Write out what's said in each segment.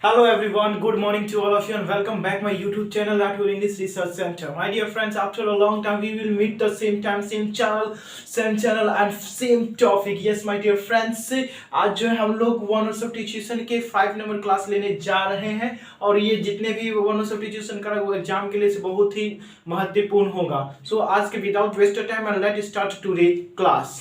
Hello everyone, good morning to all of you and welcome back my YouTube channel Rathore English Research Center. My dear friends, after a long time we will meet the same time, same channel and same topic. Yes my dear friends, आज जो है हम लोग one of teacher के 5 number class लेने जा रहे हैं और ये जितने भी वन ऑफ टीचर का वो एग्जाम के लिए से बहुत ही महत्वपूर्ण होगा. सो आज के without waste time and let start today class.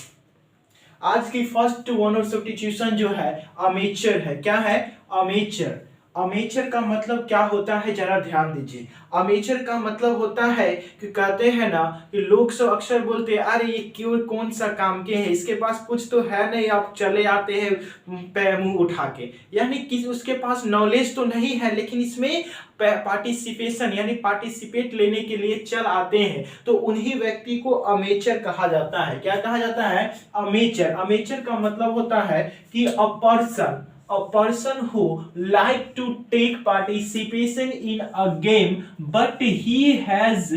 आज की फर्स्ट वन ऑफ सब्स्टिट्यूशन जो है अमेचर है. क्या है? अमेचर. अमेचर का मतलब क्या होता है जरा ध्यान दीजिए. अमेचर का मतलब होता है कि कहते हैं ना कि लोग सब अक्सर बोलते हैं अरे ये क्यों कौन सा काम के हैं, इसके पास कुछ तो है नहीं, आप चले आते हैं पैर मुंह उठा के. यानी कि उसके पास नॉलेज तो नहीं है लेकिन इसमें पार्टिसिपेशन यानी पार्टिसिपेट लेने के लिए चल आते हैं, तो उन्हीं व्यक्ति को अमेचर कहा जाता है. क्या कहा जाता है? अमेचर. अमेचर का मतलब होता है कि a person who like to take participation in a game but he has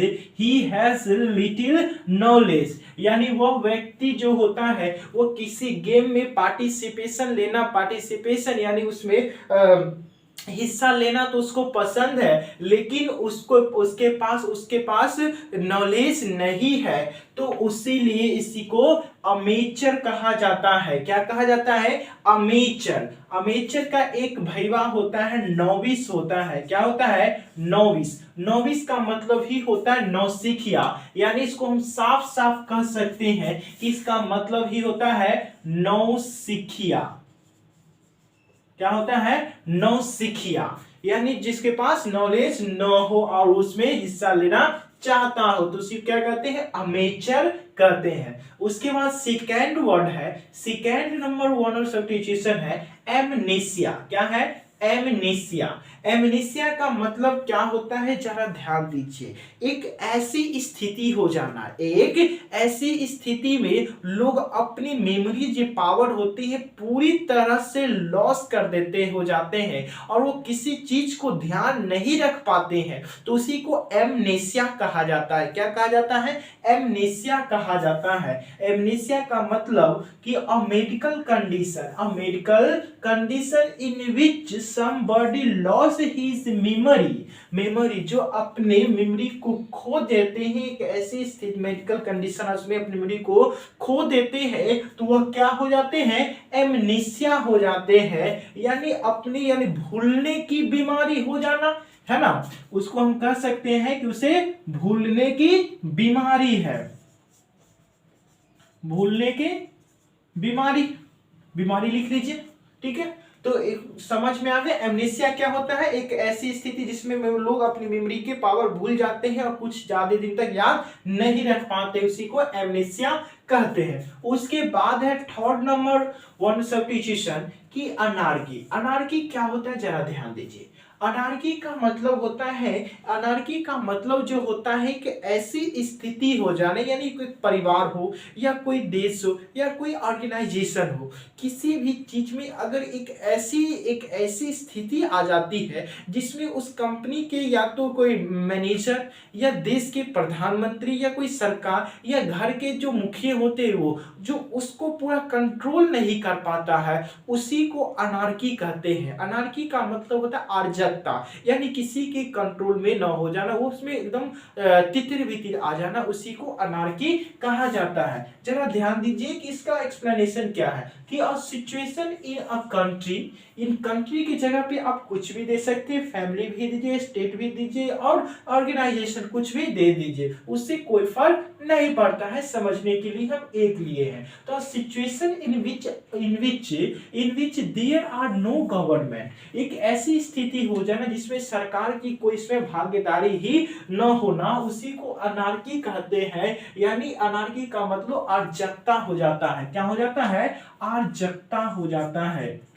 little knowledge. यानी वह व्यक्ति जो होता है वो किसी गेम में पार्टिसिपेशन यानी उसमें हिस्सा लेना तो उसको पसंद है लेकिन उसके पास नॉलेज नहीं है, तो इसीलिए इसी को अमेचर कहा जाता है. क्या कहा जाता है? अमेचर. अमेचर का एक भैया होता है नौविस होता है. क्या होता है? नौविस. नौविस का मतलब ही होता है नौसिखिया. यानी इसको हम साफ साफ कह सकते हैं कि इसका मतलब ही होता है नौसिखिया. क्या होता है? नौसिखिया. यानी जिसके पास नॉलेज न हो और उसमें हिस्सा लेना चाहता हो तो उसी क्या कहते हैं? अमेचर कहते हैं. उसके बाद सेकेंड वर्ड है, second number one of substitution है एमनेसिया. क्या है? एमनेसिया. एमनेसिया का मतलब क्या होता है जरा ध्यान दीजिए. एक ऐसी स्थिति हो जाना, एक ऐसी स्थिति में लोग अपनी मेमोरी जो पावर होती है पूरी तरह से लॉस कर देते हो जाते हैं और वो किसी चीज को ध्यान नहीं रख पाते हैं, तो उसी को एमनेसिया कहा जाता है. क्या कहा जाता है? एमनेसिया कहा जाता है. एमनेसिया का मतलब कि a medical condition in which somebody lost his memory जो अपने मेमोरी को खो देते हैं. एक ऐसी स्थिति मेडिकल कंडीशन उसमें अपनी मेमोरी को खो देते हैं तो वह क्या हो जाते हैं? एमनेसिया हो जाते हैं. यानी भूलने की बीमारी हो जाना है ना, उसको हम कह सकते हैं कि उसे भूलने की बीमारी है. भूलने की बीमारी लिख लीजिए. ठीक है, तो समझ में आ गया. एमनेसिया क्या होता है? एक ऐसी स्थिति जिसमें लोग अपनी मेमोरी के पावर भूल जाते हैं और कुछ ज्यादा दिन तक याद नहीं रख पाते, उसी को एमनेसिया कहते हैं. उसके बाद है थर्ड नंबर वन सब्स्टिट्यूशन की अनार्की. अनार्की क्या होता है जरा ध्यान दीजिए. अनार्की का मतलब जो होता है कि ऐसी स्थिति हो जाने, यानी कोई परिवार हो या कोई देश हो या कोई ऑर्गेनाइजेशन हो, किसी भी चीज में अगर एक ऐसी स्थिति आ जाती है जिसमें उस कंपनी के या तो कोई मैनेजर या देश के प्रधानमंत्री या कोई सरकार या घर के जो मुखिया होते हैं वो जो उसको पूरा कंट्रोल नहीं कर पाता है, उसी को अनार्की कहते हैं. अनार्की का मतलब होता है अराजकता. यानी किसी के कंट्रोल में न हो जाना, वो उसमें एकदम तितिर बितिर आ जाना, उसी को अनार्की कहा जाता है. जरा ध्यान दीजिए कि इसका एक्सप्लेनेशन क्या है कि a situation in a country. In country की जगह पे आप कुछ भी दे सकते हैं, फैमिली भी दीजिए, स्टेट भी दीजिए और ऑर्गेनाइजेशन कुछ भी दे दीजिए, उससे कोई फर्क नहीं पड़ता है. समझने के लिए हम एक लिए हैं. तो situation in which there are no government. एक ऐसी स्थिति हो जाना जिसमें सरकार की कोई इसमें भागीदारी ही न होना, उसी को अनार्की कहते हैं. यानी अनार्की का मतलब अराजकता हो जाता है. क्या हो जाता है? अराजकता हो जाता है.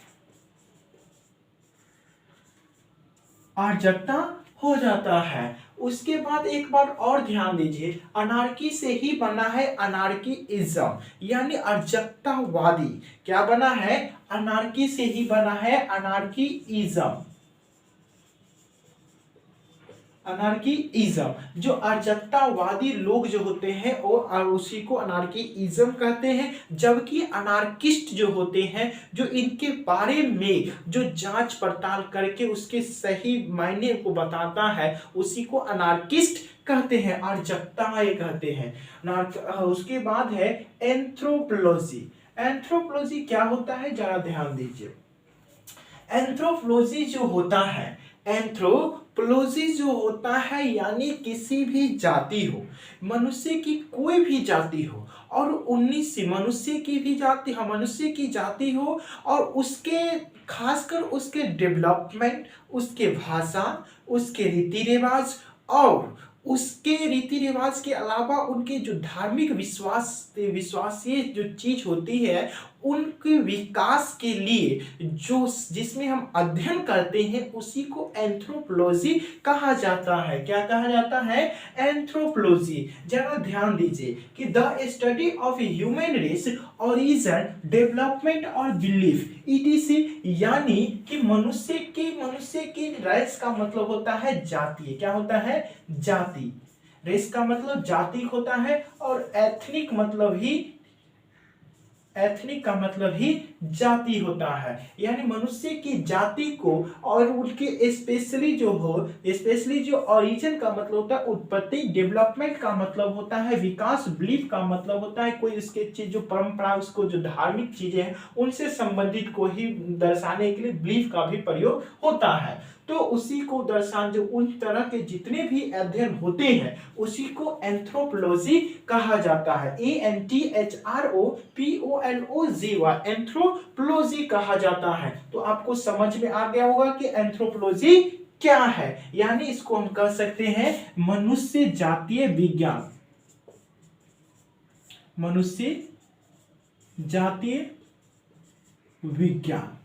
अराजकता हो जाता है. उसके बाद एक बात और ध्यान दीजिए, अनार्की से ही बना है अनार्कीइज्म यानी अराजकतावादी. क्या बना है? अनार्की से ही बना है अनार्कीइज्म. अनार्कीइज्म, जो अराजकतावादी लोग जो होते हैं और उसी को अनार्कीइज्म कहते हैं। जबकि अनार्किस्ट जो होते हैं, जो इनके बारे में जो जांच पड़ताल करके उसके सही मायने को बताता है, उसी को अनार्किस्ट कहते हैं, अराजकताएं कहते हैं। उसके बाद है एंथ्रोपोलॉजी। एंथ्रोपोलॉजी क्या होता है, जरा ध्यान दीजिए। एंथ्रोपोलॉजी जो होता है, एंथ्रोपोलॉजी जो होता है यानी किसी भी जाति हो, मनुष्य की कोई भी जाति हो, और 19 मनुष्य की भी जाति, मनुष्य की जाति हो, और उसके खासकर उसके डेवलपमेंट, उसके भाषा, उसके रीति रिवाज, और उसके रीति रिवाज के अलावा उनके जो धार्मिक विश्वासीय जो चीज होती है, उनके विकास के लिए जो जिसमें हम अध्ययन करते हैं, उसी को एंथ्रोपोलॉजी कहा जाता है। क्या कहा जाता है, एंथ्रोपोलॉजी। जरा ध्यान दीजिए कि the study of human race, origin, development और बिलीफ ईटीसी, यानी कि मनुष्य की रेस का मतलब होता है जाति। क्या होता है, जाति। रेस का मतलब जाति होता है, और एथनिक का मतलब ही जाति होता है। यानी मनुष्य की जाति को, और उनके स्पेशली जो ओरिजिन का मतलब होता है उत्पत्ति, डेवलपमेंट का मतलब होता है विकास, बिलीफ का मतलब होता है कोई उसके चीज जो परंपरा, उसको जो धार्मिक चीजें हैं उनसे संबंधित को ही दर्शाने के लिए बिलीफ का भी प्रयोग होता है। तो उसी को दर्शान जो उन तरह के जितने भी अध्ययन होते हैं, उसी को एंथ्रोपोलॉजी कहा जाता है। ANTHROPOLOGY, एंथ्रोपोलॉजी कहा जाता है। तो आपको समझ में आ गया होगा कि एंथ्रोपोलॉजी क्या है। यानी इसको हम कह सकते हैं मनुष्य जातीय विज्ञान, मनुष्य जातीय विज्ञान,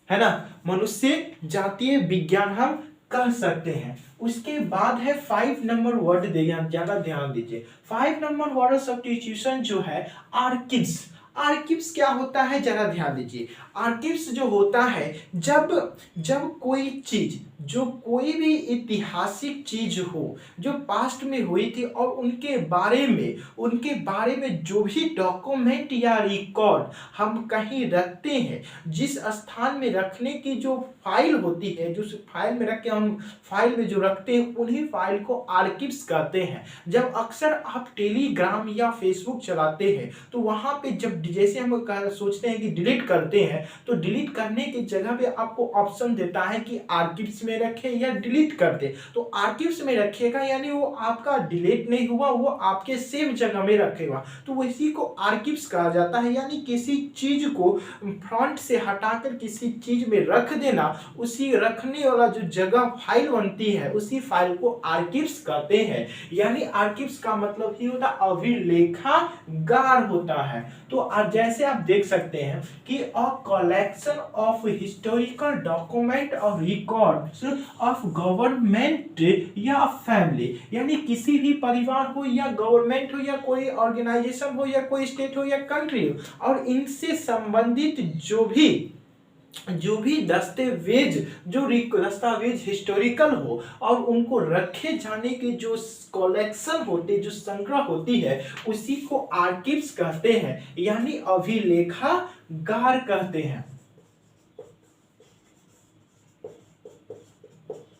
है ना, मनुष्य जातीय विज्ञान हम कह सकते हैं। उसके बाद है 5 नंबर वर्ड, ज्यादा ध्यान दीजिए। 5 नंबर वर्ड सब्स्टिट्यूशन जो है, आर्किव्स। आर्किव्स क्या होता है, जरा ध्यान दीजिए। आर्किव्स जो होता है, जब कोई चीज, जो कोई भी ऐतिहासिक चीज हो जो पास्ट में हुई थी, और उनके बारे में जो भी डॉक्यूमेंट या रिकॉर्ड हम कहीं रखते हैं, जिस स्थान में रखने की जो फाइल होती है, जो फाइल में रख के हम फाइल में जो रखते हैं, उन्हीं फाइल को आर्किव्स कहते हैं। जब अक्सर आप टेलीग्राम या फेसबुक चलाते हैं, तो वहां पे जब जैसे हम सोचते हैं कि डिलीट करते हैं, तो डिलीट करने की जगह पे आपको ऑप्शन देता है कि आर्किव्स में रखें या डिलीट कर दे। तो आर्किव्स में रखिएगा, यानी वो आपका डिलीट नहीं हुआ, वो आपके सेव जगह में रखेगा, तो इसी को आर्किव्स कहा जाता है। यानी किसी चीज को फ्रंट से हटाकर किसी चीज में रख देना, उसी रखने वाला जो जगह फाइल बनती है, उसी फाइल को आर्किव्स कहते हैं। यानी आर्किव्स का मतलब ही होता है अभिलेखागार होता है। तो जैसे आप देख सकते हैं कि a collection of historical document और रिकॉर्ड्स ऑफ गवर्नमेंट या फैमिली, यानी किसी भी परिवार हो या गवर्नमेंट हो या कोई ऑर्गेनाइजेशन हो या कोई स्टेट हो या कंट्री हो, और इनसे संबंधित जो भी दस्तावेज हिस्टोरिकल हो, और उनको रखे जाने के जो कलेक्शन होते, जो संग्रह होती है, उसी को आर्किव्स कहते हैं, यानी अभिलेखागार कहते हैं।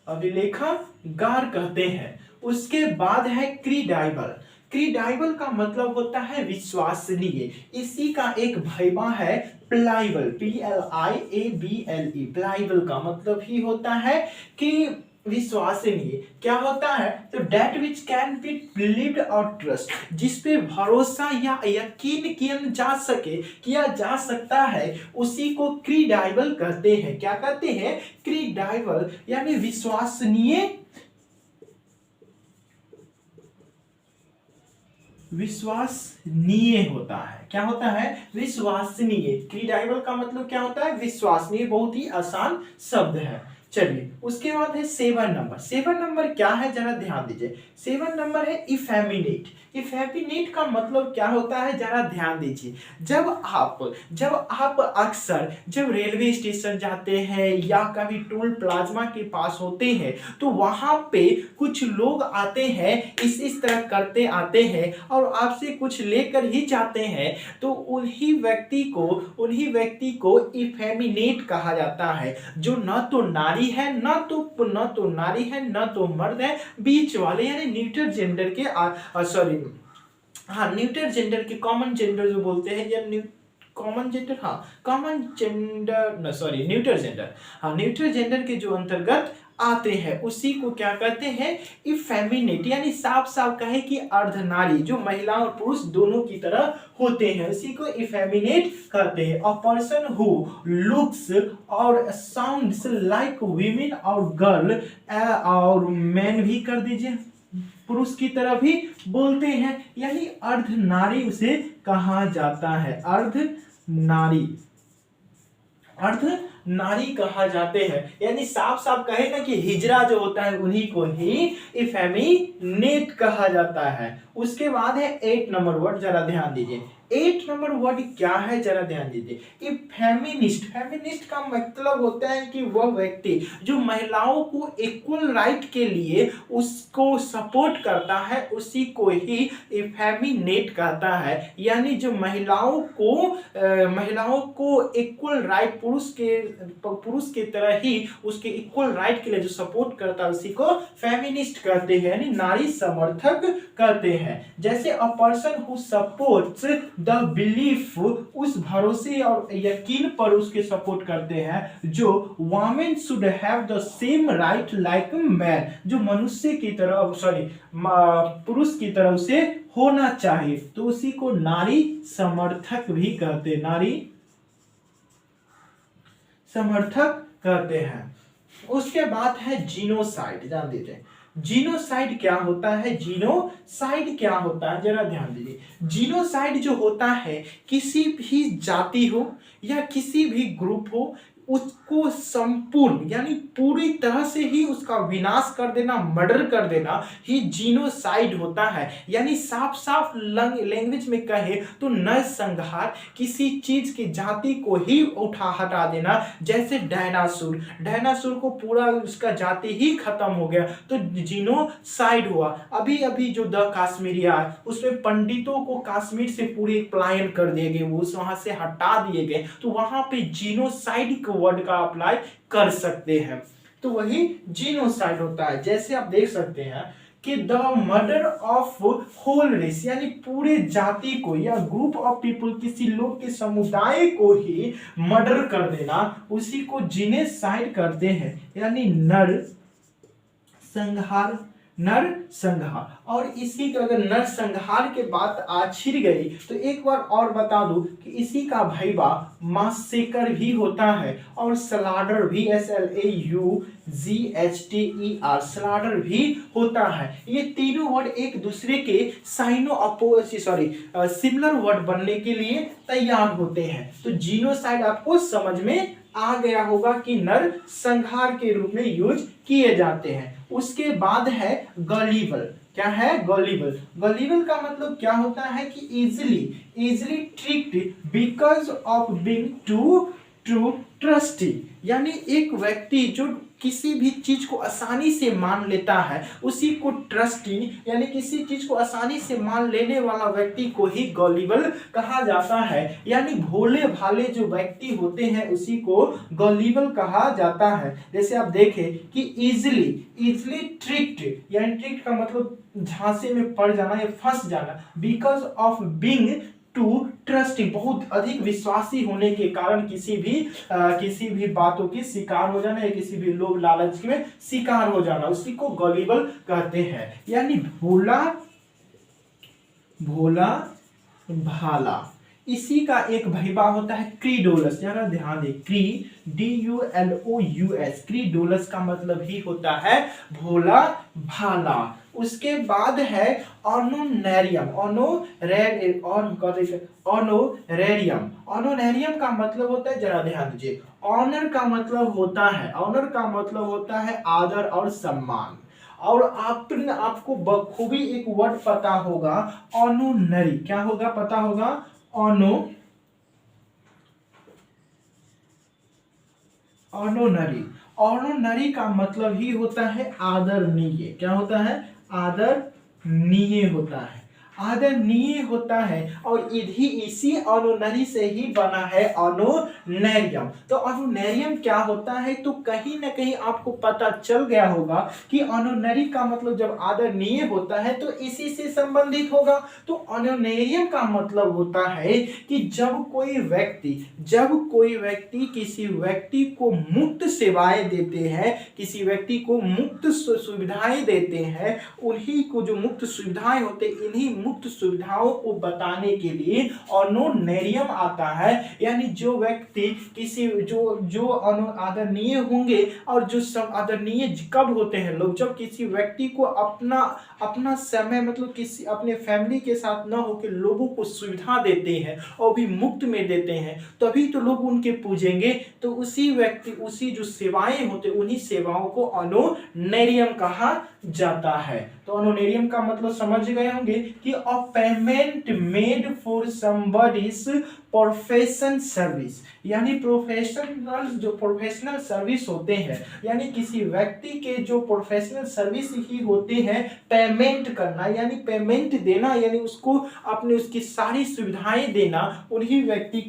अभिलेखागार कहते हैं। उसके बाद है क्रीडाइबल। क्रीडाइबल का मतलब होता है विश्वसनीय। इसी का एक भैया है प्लाइबल, PLIABLE। प्लाइबल का मतलब ही होता है कि विश्वसनीय। क्या होता है, तो that which can be believed और ट्रस्ट, जिस पे भरोसा या यकीन किया जा सकता है, उसी को क्रीडाइबल कहते हैं। क्या कहते हैं, क्रीडाइबल, यानी विश्वसनीय होता है। क्या होता है, विश्वसनीय। क्रीडाइबल का मतलब क्या होता है, विश्वसनीय। बहुत ही आसान शब्द है। चलिए उसके बाद है 7 नंबर। 7 नंबर क्या है जरा ध्यान दीजिए। 7 नंबर है इफेमिनेट। इफेमिनेट का मतलब क्या होता है जरा ध्यान दीजिए। जब आप अक्सर जब रेलवे स्टेशन जाते हैं या कभी टोल प्लाज्मा के पास होते हैं तो वहां पे कुछ लोग आते हैं, इस तरह करते आते हैं और आपसे कुछ लेकर ही जाते हैं, तो उन्हीं व्यक्ति को इफेमिनेट कहा जाता है, जो न तो नारी है न तो मर्द है, बीच वाले यानी न्यूट्रल जेंडर के सॉरी हाँ न्यूट्रल जेंडर के, कॉमन जेंडर जो बोलते हैं या कॉमन जेंडर, हाँ कॉमन जेंडर न सॉरी न्यूट्रल जेंडर, हाँ न्यूट्रल जेंडर के जो अंतर्गत आते हैं उसी को क्या कहते हैं इफेमिनेट, यानी साफ साफ कहे कि अर्धनारी, जो महिला और पुरुष दोनों की तरह होते हैं उसी को इफेमिनेट कहते हैं। अ पर्सन हु लुक्स और साउंड्स लाइक वीमेन और गर्ल, और मैन भी कर दीजिए, पुरुष की तरह भी बोलते हैं, यानी अर्धनारी उसे कहा जाता है। अर्धनारी कहा जाते हैं, यानी साफ साफ कहे ना कि हिजरा जो होता है उन्हीं को ही इफेमिनेट कहा जाता है। उसके बाद है 8 नंबर वर्ड, जरा ध्यान दीजिए। 8 नंबर वर्ड क्या है जरा ध्यान दीजिए। ये फेमिनिस्ट का मतलब होता है कि वह व्यक्ति जो महिलाओं को इक्वल राइट के लिए उसको सपोर्ट करता है उसी को ही फेमिनेट कहता है, यानी जो महिलाओं को इक्वल राइट, पुरुष के तरह ही उसके इक्वल राइट के लिए जो सपोर्ट करता है उसी को फेमिनिस्ट कहते हैं, यानी नारी समर्थक कहते हैं। जैसे अ person who supports the belief, उस भरोसे और यकीन पर उसके सपोर्ट करते हैं जो women should have the same right like man, जो मनुष्य की तरह पुरुष की तरह उसे होना चाहिए, तो उसी को नारी समर्थक भी कहते हैं, नारी समर्थक कहते हैं। उसके बाद है जीनोसाइड, जान दीजिए जीनोसाइड क्या होता है। जीनोसाइड क्या होता है जरा ध्यान दीजिए। जीनोसाइड जो होता है किसी भी जाति हो या किसी भी ग्रुप हो उसको संपूर्ण यानी पूरी तरह से ही उसका विनाश कर देना, मर्डर कर देना ही जीनोसाइड होता है। यानी साफ साफ लैंग्वेज में कहे तो नरसंहार, किसी चीज की जाति को ही हटा देना। जैसे डायनासोर को पूरा उसका जाति ही खत्म हो गया तो जीनोसाइड हुआ। अभी अभी जो द काश्मीरिया उसमें पंडितों को कश्मीर से पूरे पलायन कर दिए गए, वो वहां से हटा दिए गए, तो वहां पे जीनोसाइड वर्ड का अप्लाई कर सकते हैं, तो वही जीनोसाइड होता है। जैसे आप देख सकते हैं कि the murder of whole race, यानी पूरे जाति को या ग्रुप ऑफ पीपल, किसी लोग के समुदाय को ही मर्डर कर देना, उसी को जीनोसाइड करते हैं, यानी नरसंहार। और इसी का अगर नरसंहार के बात आ छिड़ गई तो एक बार और बता दूं कि इसी का भाईबा मासेकर भी होता है और स्लाडर भी, SLAUGHTER स्लाडर भी होता है। ये तीनों वर्ड एक दूसरे के सिमिलर वर्ड बनने के लिए तैयार होते हैं। तो जीनोसाइड आपको समझ में आ गया होगा कि नरसंहार के रूप में यूज किए जाते हैं। उसके बाद है गलीबल। क्या है गलीबल का मतलब क्या होता है कि easily tricked because of being too trusty, यानी एक व्यक्ति जो किसी भी चीज को आसानी से मान लेता है उसी को ट्रस्टी, यानी किसी चीज को आसानी से मान लेने वाला व्यक्ति को ही गॉलिबल कहा जाता है। यानी भोले भाले जो व्यक्ति होते हैं उसी को गॉलिबल कहा जाता है। जैसे आप देखें कि इजिली ट्रिक्ड, यानी ट्रिक्ड का मतलब झांसे में पड़ जाना या फंस जाना, because of being too trusting, बहुत अधिक विश्वासी होने के कारण किसी भी बातों की शिकार हो जाना या किसी भी लोभ लालच में शिकार हो जाना, उसी को गॉलिबल कहते हैं। यानी भोला भाला। इसी का एक भैया होता है क्रीडोलस, जरा ध्यान दे, DULOUS, क्रीडोलस का मतलब ही होता है भोला भाला। उसके बाद है ऑनोनेरियम। ऑनोरेरियम। ऑनोरेरियम का मतलब होता है, जरा ध्यान दीजिए, ऑनर का मतलब होता है, ऑनर का मतलब होता है आदर और सम्मान। और आपको बखूबी एक वर्ड पता होगा, ऑनोनरी। क्या होगा पता होगा? ऑनोनरी। ऑनोनरी का मतलब ही होता है आदरणीय। क्या होता है? आदरणीय होता है, आदरणीय होता है। और इसी ऑनोनरी से ही बना है ऑनोनेरियम। तो ऑनोनेरियम क्या होता है? तो कहीं ना कहीं आपको पता चल गया होगा कि ऑनोनरी का मतलब जब आदरणीय होता है तो इसी से संबंधित होगा। तो ऑनोनेरियम का मतलब होता है कि जब कोई व्यक्ति किसी व्यक्ति को मुफ्त सेवाएं देते हैं, किसी व्यक्ति को मुफ्त सुविधाएं देते हैं, उन्हीं को जो मुफ्त सुविधाएं होते, इन्हीं मुफ्त सुविधाओं को बताने के लिए ऑनोनेरियम आता है। यानी जो व्यक्ति किसी जो आदरणीय होंगे, और जो सब आदरणीय कब होते हैं लोग? जब किसी व्यक्ति को अपना समय मतलब किसी अपने फैमिली के साथ ना होकर लोगों को सुविधा देते हैं और भी मुफ्त में देते हैं, तभी तो लोग उनके पूजेंगे। तो उसी जो सेवाएं होते, उन्हीं सेवाओं को ऑनोनेरियम कहा जाता है। तो ऑनोनेरियम का मतलब समझ गए होंगे कि अ payment made for somebody's profession service. यानी प्रोफेशनल सर्विस होते हैं, यानी किसी व्यक्ति के जो प्रोफेशनल सर्विस ही होते हैं, पेमेंट करना यानी पेमेंट देना, यानी उसकी सारी सुविधाएं देना, उन्हीं व्यक्ति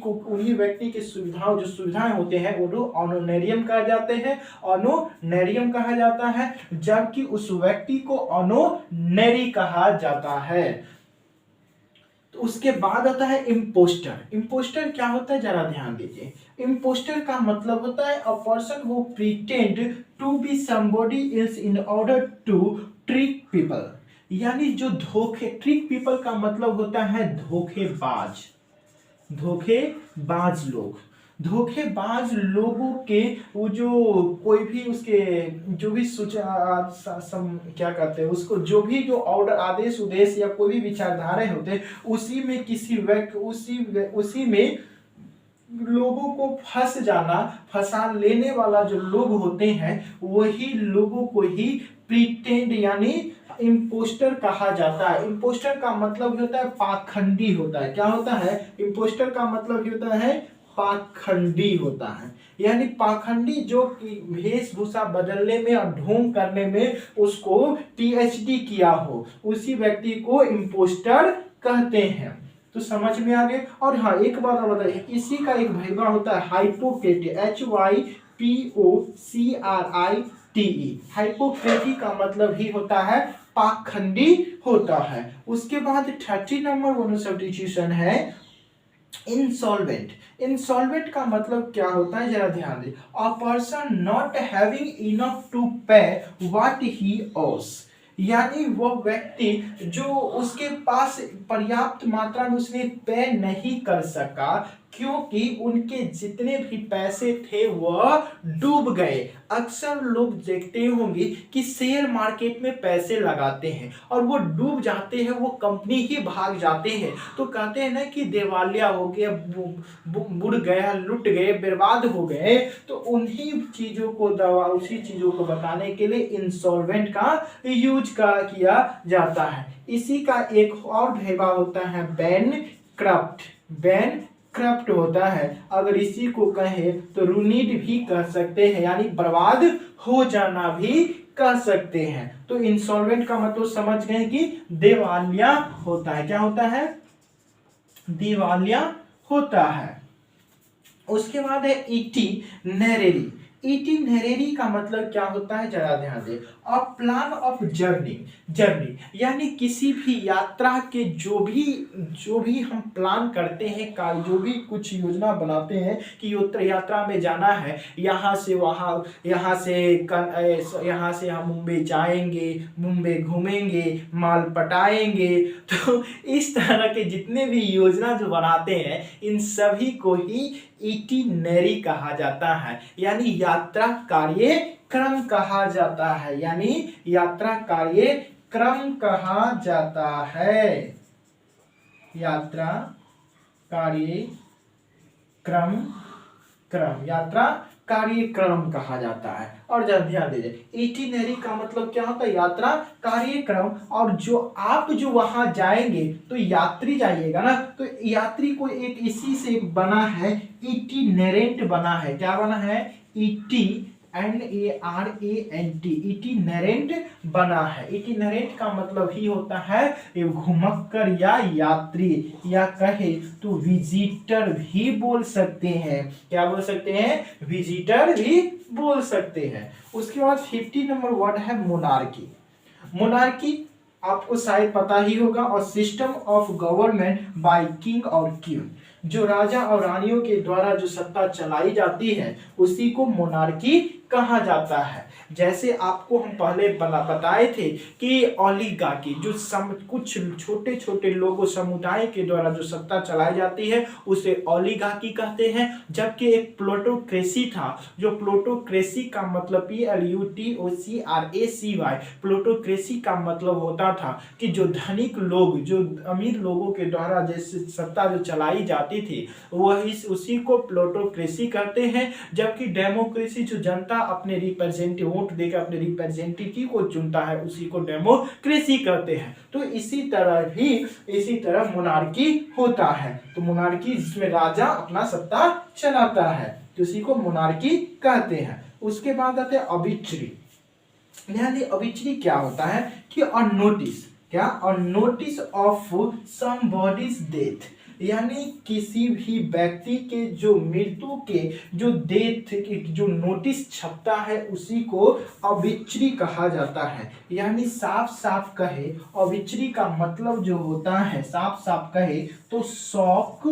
की सुविधाओं जो सुविधाएं होते हैं वो ऑनोनेरियम कहा जाते हैं, ऑनोनेरियम कहा जाता है। जबकि उस व्यक्ति को ऑनोनेरी कहा जाता है। तो उसके बाद आता है इम्पोस्टर। इम्पोस्टर क्या होता है? जरा ध्यान दीजिए। इम्पोस्टर का मतलब होता है a person who pretend to be somebody else in order to trick people. यानी जो ट्रिक पीपल का मतलब होता है धोखेबाज लोग। धोखेबाज लोगों के वो जो कोई भी उसके जो भी क्या कहते हैं उसको, जो भी जो ऑर्डर आदेश उद्देश्य या कोई भी विचारधाराएं होते हैं, उसी में किसी व्यक्ति उसी में लोगों को फंसा लेने वाला जो लोग होते हैं, वही लोगों को ही प्रिटेंड यानी इम्पोस्टर कहा जाता है। इम्पोस्टर का मतलब होता है पाखंडी होता है। क्या होता है? इम्पोस्टर का मतलब होता है पाखंडी होता है। यानी पाखंडी जो वेशभूषा बदलने में और ढोंग करने में उसको पीएचडी किया हो, उसी व्यक्ति को इम्पोस्टर कहते हैं। तो समझ में आ गए। और हाँ, एक बात और बताइए, इसी का एक भैया होता है हाइपोक्रेटी, HYPOCRITE। हाइपोक्रेटी का मतलब ही होता है पाखंडी होता है। उसके बाद 30 नंबर सब्स्टिट्यूशन है इंसॉल्वेंट। इंसॉल्वेंट का मतलब क्या होता है? जरा ध्यान दें। A person not having enough to pay what he owes. यानी वो व्यक्ति जो उसके पास पर्याप्त मात्रा में उसने पे नहीं कर सका, क्योंकि उनके जितने भी पैसे थे वह डूब गए। अक्सर लोग देखते होंगे कि शेयर मार्केट में पैसे लगाते हैं और वो डूब जाते हैं, वो कंपनी ही भाग जाते हैं। तो कहते हैं ना कि दिवालिया हो गया, बुड़ गया, लुट गए, बर्बाद हो गए। तो उसी चीजों को बताने के लिए इंसॉल्वेंट का यूज किया जाता है। इसी का एक और भेबा होता है बैंकक्रप्ट होता है। अगर इसी को कहे तो रुनीड भी कह सकते हैं, यानी बर्बाद हो जाना भी कह सकते हैं। तो इंसॉल्वेंट का मतलब समझ गए कि दिवालिया होता है। क्या होता है? दिवालिया होता है। उसके बाद है इटिनरेरी। इटिनरेरी का मतलब क्या होता है? जरा ध्यान दें। अ प्लान ऑफ जर्नी यानी किसी भी यात्रा के जो भी हम प्लान करते हैं, जो भी कुछ योजना बनाते हैं कि यात्रा में जाना है, यहाँ से हम मुंबई जाएंगे, मुंबई घूमेंगे, माल पटाएंगे। तो इस तरह के जितने भी योजना जो बनाते हैं, इन सभी को ही इटिनरी कहा जाता है, यानी यात्रा कार्यक्रम कहा जाता है। यानी यात्रा कार्यक्रम क्रम कहा जाता है। यात्रा कार्य क्रम, क्रम यात्रा कार्यक्रम कहा जाता है। और जरा ध्यान दीजिए, इटिनरी का मतलब क्या होता है? यात्रा कार्यक्रम। और जो आप जो वहां जाएंगे तो यात्री जाइएगा ना, तो यात्री को एक इसी से बना है, इटिनेरेंट बना है। क्या बना है? ITNARANT, इटिनेरेंट बना है। इटिनेरेंट का मतलब ही होता है घुमक्कर या यात्री, या कहे तो विजिटर भी बोल सकते हैं। क्या बोल सकते हैं? विजिटर भी बोल सकते हैं। उसके बाद 50 नंबर वर्ड है मोनार्की। मोनार्की आपको शायद पता ही होगा, और system of government by king और क्वीन, जो राजा और रानियों के द्वारा जो सत्ता चलाई जाती है उसी को मोनार्की कहा जाता है। जैसे आपको हम पहले बताए थे कि ओलिगार्की जो कुछ छोटे छोटे लोगों समुदाय के द्वारा जो सत्ता चलाई जाती है उसे ओलिगार्की कहते हैं। जबकि एक प्लूटोक्रेसी था, जो प्लूटोक्रेसी का मतलब PLUTOCRACY, प्लूटोक्रेसी का मतलब होता था कि जो धनिक लोग, जो अमीर लोगों के द्वारा जैसे सत्ता जो चलाई जाती थी वह उसी को प्लूटोक्रेसी कहते हैं। जबकि डेमोक्रेसी जो जनता अपने रिप्रेजेंटेटिव वोट देकर अपने रिप्रेजेंटेटिव को चुनता है उसी को डेमोक्रेसी कहते हैं। तो इसी तरह मोनार्की होता है। तो मोनार्की जिसमें राजा अपना सत्ता चलाता है तो उसी को मोनार्की कहते हैं। उसके बाद आते हैं ऑबिचरी। यानी ऑबिचरी क्या होता है कि ऑन नोटिस, क्या ऑन नोटिस ऑफ समबॉडीज डेथ, यानी किसी भी व्यक्ति के जो मृत्यु के जो डेथ जो नोटिस छपता है उसी को ऑबिचरी कहा जाता है। यानी साफ साफ कहे ऑबिचरी का मतलब जो होता है, साफ साफ कहे तो शोक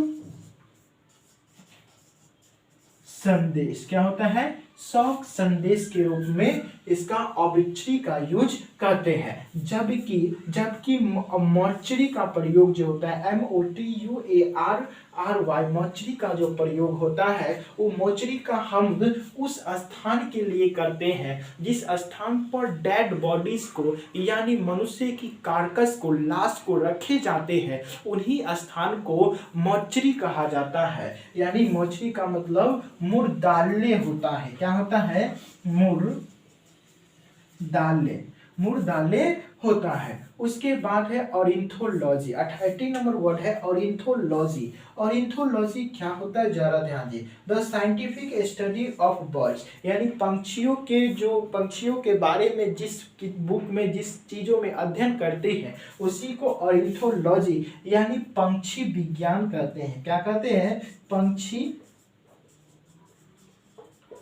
संदेश। क्या होता है? शोक संदेश के रूप में इसका ऑबिचरी का यूज करते हैं। जबकि मॉर्चरी का प्रयोग जो होता है MOTUARRY, मॉर्चरी का जो प्रयोग होता है वो मॉर्चरी का हम उस स्थान के लिए करते हैं जिस स्थान पर डेड बॉडीज को यानी मनुष्य की कार्कस को, लाश को रखे जाते हैं, उन्हीं स्थान को मॉर्चरी कहा जाता है। यानी मॉर्चरी का मतलब मुर्दाले होता है। क्या होता है? मुर्दाले होता है। उसके बाद है ऑर्निथोलॉजी। 18 नंबर वर्ड है ऑर्निथोलॉजी। ऑर्निथोलॉजी क्या होता है? जरा ध्यान दीजिए। The scientific study of birds, यानी पंछियों के बारे में जिस बुक में जिस चीजों में अध्ययन करते हैं उसी को ऑर्निथोलॉजी यानी पंछी विज्ञान कहते हैं। क्या कहते हैं? पंछी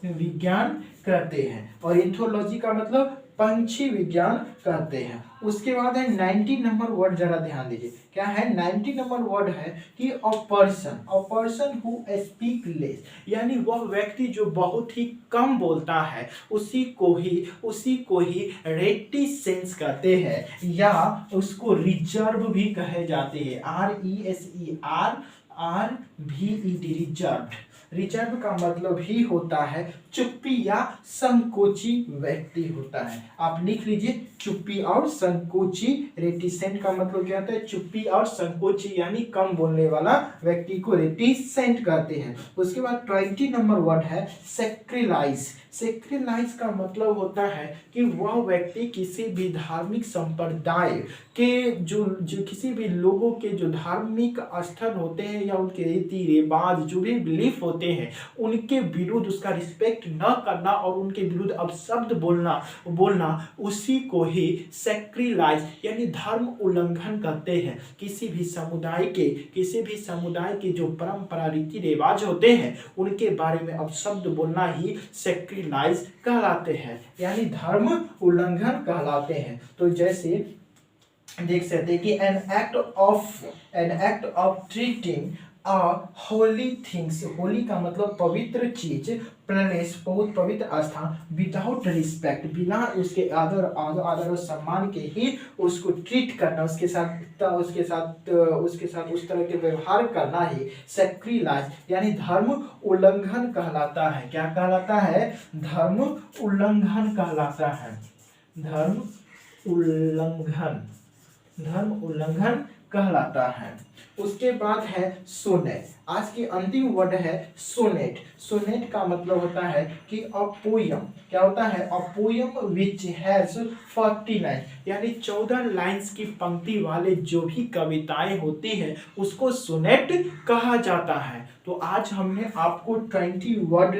विज्ञान कहते हैं। और ऑर्निथोलॉजी का मतलब पंछी विज्ञान कहते हैं। उसके बाद है 90 नंबर वर्ड, जरा ध्यान दीजिए। क्या है? 90 नंबर वर्ड है कि अ पर्सन हु स्पीक लेस, यानी वह व्यक्ति जो बहुत ही कम बोलता है उसी को ही रेटिसेंस कहते हैं, या उसको रिजर्व भी कहे जाते हैं। RESERVED, रिजर्व का मतलब ही होता है चुप्पी या संकोची व्यक्ति होता है। आप लिख लीजिए चुप्पी और संकोची। रेटिसेंट का मतलब क्या होता है? चुप्पी और संकोची, यानी कम बोलने वाला व्यक्ति को रेटिसेंट कहते हैं। उसके बाद 20 नंबर वर्ड है सेक्रिलाइज। सेक्रिलाइज का मतलब होता है कि वह व्यक्ति किसी भी धार्मिक संप्रदाय के जो किसी भी लोगों के जो धार्मिक स्थल होते हैं या उनके रीति रिवाज जो भी बिलीफ होते हैं उनके विरुद्ध उसका रिस्पेक्ट न करना और उनके विरुद्ध अपशब्द बोलना उसी को ही सेक्रिलाइज यानी धर्म उल्लंघन कहते हैं। किसी भी समुदाय के जो परंपरा रीति रिवाज होते हैं उनके बारे में अपशब्द बोलना ही सेक्रिलाइज कहलाते हैं, यानी धर्म उल्लंघन कहलाते हैं। तो जैसे देख सकते हैं कि an act of treating Holi things, Holi का मतलब पवित्र चीज, प्लेस बहुत पवित्र स्थान, विदाउट रिस्पेक्ट, बिना उसके आदर और सम्मान के ही उसको ट्रीट करना, उसके साथ उस तरह के व्यवहार करना ही सेक्रिलाइज यानी धर्म उल्लंघन कहलाता है। क्या कहलाता है? धर्म उल्लंघन कहलाता है। धर्म उल्लंघन, धर्म उल्लंघन कहलाता है। उसके बाद है सोनेट। आज की अंतिम वर्ड है सोनेट। सोनेट का मतलब होता है कि अ पोयम, क्या होता है, अ पोयम विच हैज 49, यानी 14 लाइंस की पंक्ति वाले जो भी कविताएं होती हैं उसको सोनेट कहा जाता है। तो आज हमने आपको 20 वर्ड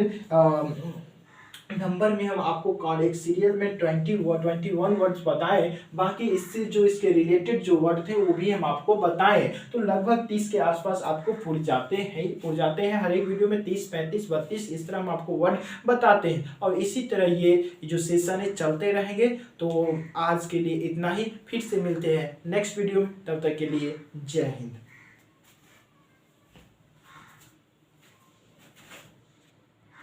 नंबर में हम आपको एक सीरियल में 21 वर्ड्स बताए, बाकी इससे जो इसके रिलेटेड जो वर्ड थे वो भी हम आपको बताए। तो लगभग 30 के आसपास आपको पुर जाते हैं। हर एक वीडियो में 30, 35, 32 इस तरह हम आपको वर्ड बताते हैं और इसी तरह ये जो सेशन है चलते रहेंगे। तो आज के लिए इतना ही, फिर से मिलते हैं नेक्स्ट वीडियो में, तब तक के लिए जय हिंद।